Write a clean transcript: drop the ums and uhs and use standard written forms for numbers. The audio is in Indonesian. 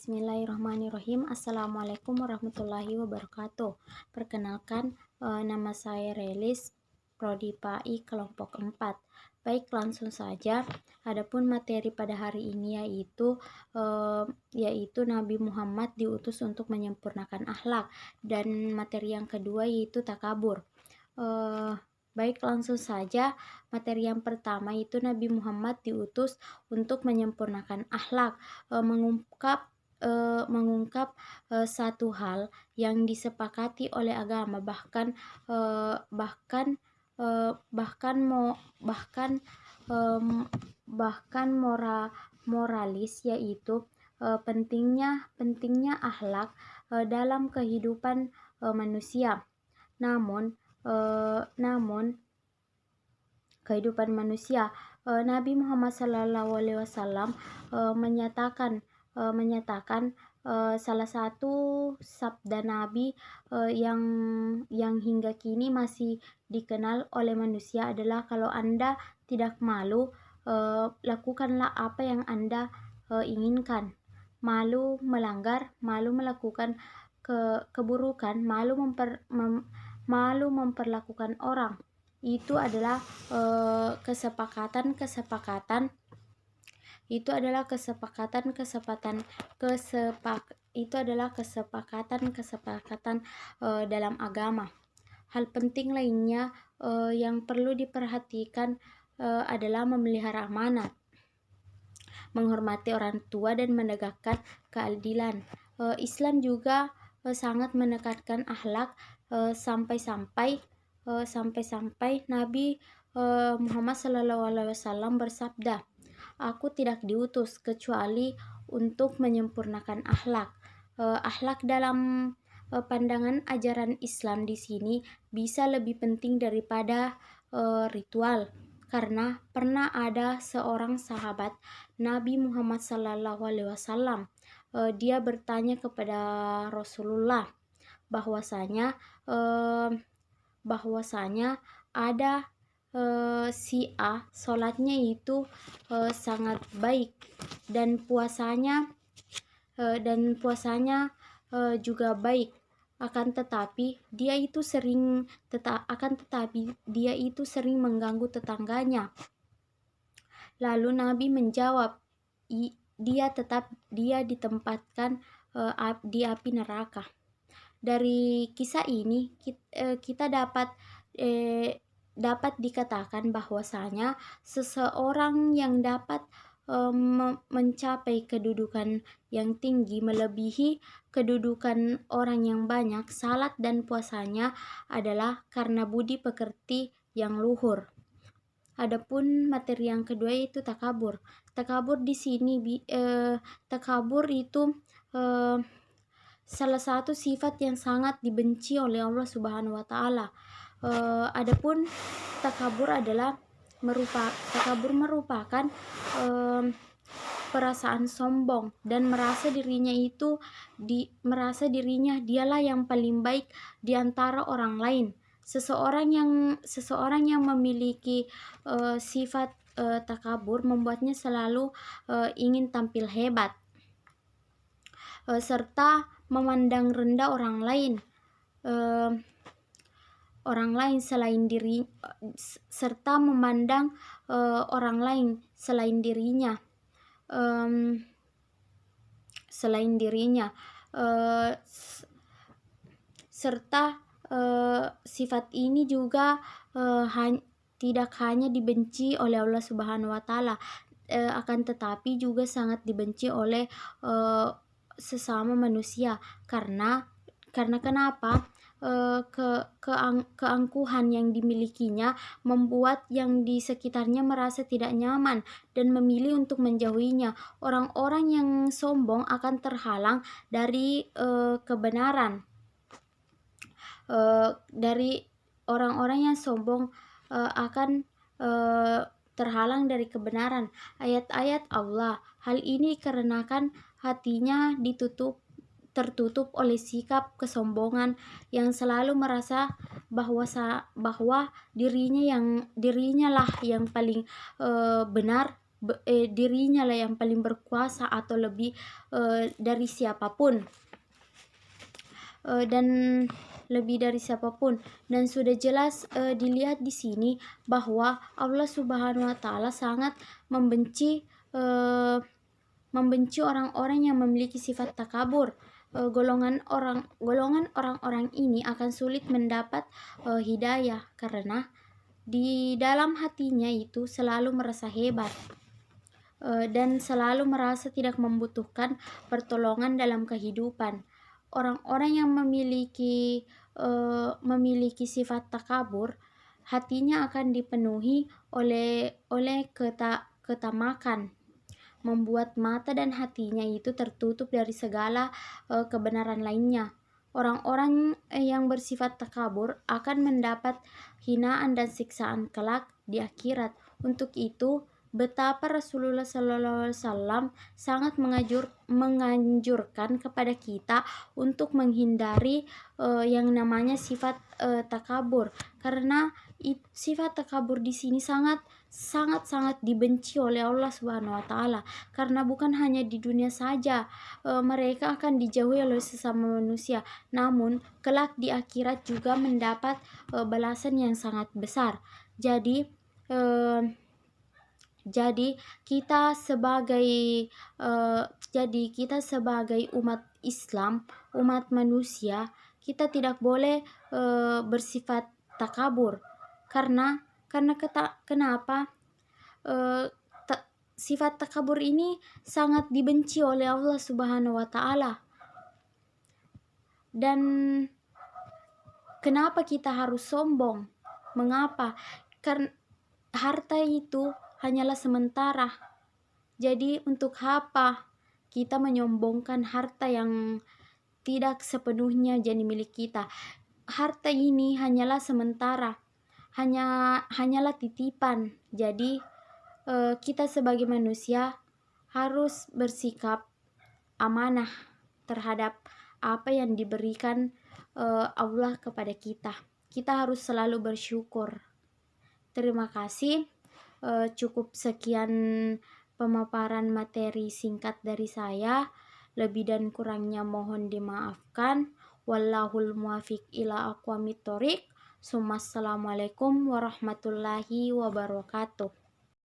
Bismillahirrahmanirrahim. Assalamualaikum warahmatullahi wabarakatuh. Perkenalkan, nama saya Relis, Prodi PAI kelompok 4. Baik, langsung saja. Adapun materi pada hari ini yaitu Nabi Muhammad diutus untuk menyempurnakan akhlak, dan materi yang kedua yaitu takabur. Baik, langsung saja. Materi yang pertama itu Nabi Muhammad diutus untuk menyempurnakan akhlak, mengungkap satu hal yang disepakati oleh agama, bahkan moralis, yaitu pentingnya akhlak dalam kehidupan manusia. Namun kehidupan manusia, Nabi Muhammad SAW menyatakan salah satu sabda Nabi yang hingga kini masih dikenal oleh manusia adalah, kalau Anda tidak malu, lakukanlah apa yang Anda inginkan. Malu melanggar, malu melakukan keburukan, malu memperlakukan orang. Itu adalah kesepakatan dalam agama. Hal penting lainnya yang perlu diperhatikan adalah memelihara amanat, menghormati orang tua, dan menegakkan keadilan. Islam juga sangat menekankan akhlak, sampai-sampai Nabi Muhammad SAW bersabda, "Aku tidak diutus kecuali untuk menyempurnakan akhlak." Akhlak dalam pandangan ajaran Islam di sini bisa lebih penting daripada ritual, karena pernah ada seorang sahabat Nabi Muhammad SAW. Dia bertanya kepada Rasulullah bahwasanya ada si A, sholatnya itu sangat baik, dan puasanya juga baik, akan tetapi dia itu sering mengganggu tetangganya. Lalu Nabi menjawab, dia ditempatkan di api neraka. Dari kisah ini kita dapat dikatakan bahwasanya seseorang yang dapat mencapai kedudukan yang tinggi melebihi kedudukan orang yang banyak, salat dan puasanya adalah karena budi pekerti yang luhur. Adapun materi yang kedua yaitu takabur. Takabur di sini takabur itu salah satu sifat yang sangat dibenci oleh Allah Subhanahu wa Ta'ala. Adapun takabur merupakan perasaan sombong dan merasa dirinya dialah yang paling baik di antara orang lain. Seseorang yang memiliki sifat takabur membuatnya selalu ingin tampil hebat, serta memandang rendah orang lain selain dirinya. Serta sifat ini juga tidak hanya dibenci oleh Allah Subhanahu wa Ta'ala, akan tetapi juga sangat dibenci oleh sesama manusia. Karena kenapa? Keangkuhan yang dimilikinya membuat yang di sekitarnya merasa tidak nyaman dan memilih untuk menjauhinya. Orang-orang yang sombong akan terhalang dari kebenaran. Dari orang-orang yang sombong akan terhalang dari kebenaran, ayat-ayat Allah. Hal ini dikarenakan hatinya tertutup oleh sikap kesombongan yang selalu merasa bahwa dirinya lah yang paling benar dirinya lah yang paling berkuasa atau lebih dari siapapun, dan lebih dari siapapun. Dan sudah jelas dilihat di sini bahwa Allah Subhanahu wa taala sangat membenci orang-orang yang memiliki sifat takabur. Golongan orang-orang ini akan sulit mendapat hidayah karena di dalam hatinya itu selalu merasa hebat dan selalu merasa tidak membutuhkan pertolongan dalam kehidupan. Orang-orang yang memiliki sifat takabur, hatinya akan dipenuhi oleh ketamakan, membuat mata dan hatinya itu tertutup dari segala kebenaran lainnya. Orang-orang yang bersifat takabur akan mendapat hinaan dan siksaan kelak di akhirat. Untuk itu, betapa Rasulullah SAW sangat menganjurkan kepada kita untuk menghindari yang namanya sifat takabur, karena sifat takabur di sini sangat dibenci oleh Allah Subhanahu wa taala, karena bukan hanya di dunia saja mereka akan dijauhi oleh sesama manusia, namun kelak di akhirat juga mendapat balasan yang sangat besar. Jadi kita sebagai umat Islam, umat manusia, kita tidak boleh bersifat takabur, karena kenapa? Sifat takabur ini sangat dibenci oleh Allah Subhanahu wa taala. Dan kenapa kita harus sombong? Mengapa? Karena harta itu hanyalah sementara. Jadi untuk apa kita menyombongkan harta yang tidak sepenuhnya jadi milik kita? Harta ini hanyalah sementara, hanyalah titipan. Jadi kita sebagai manusia harus bersikap amanah terhadap apa yang diberikan Allah kepada kita. Kita harus selalu bersyukur. Terima kasih. Cukup sekian pemaparan materi singkat dari saya. Lebih dan kurangnya mohon dimaafkan. Wallahul muwafiq ila aqwamit thoriq. Assalamualaikum warahmatullahi wabarakatuh.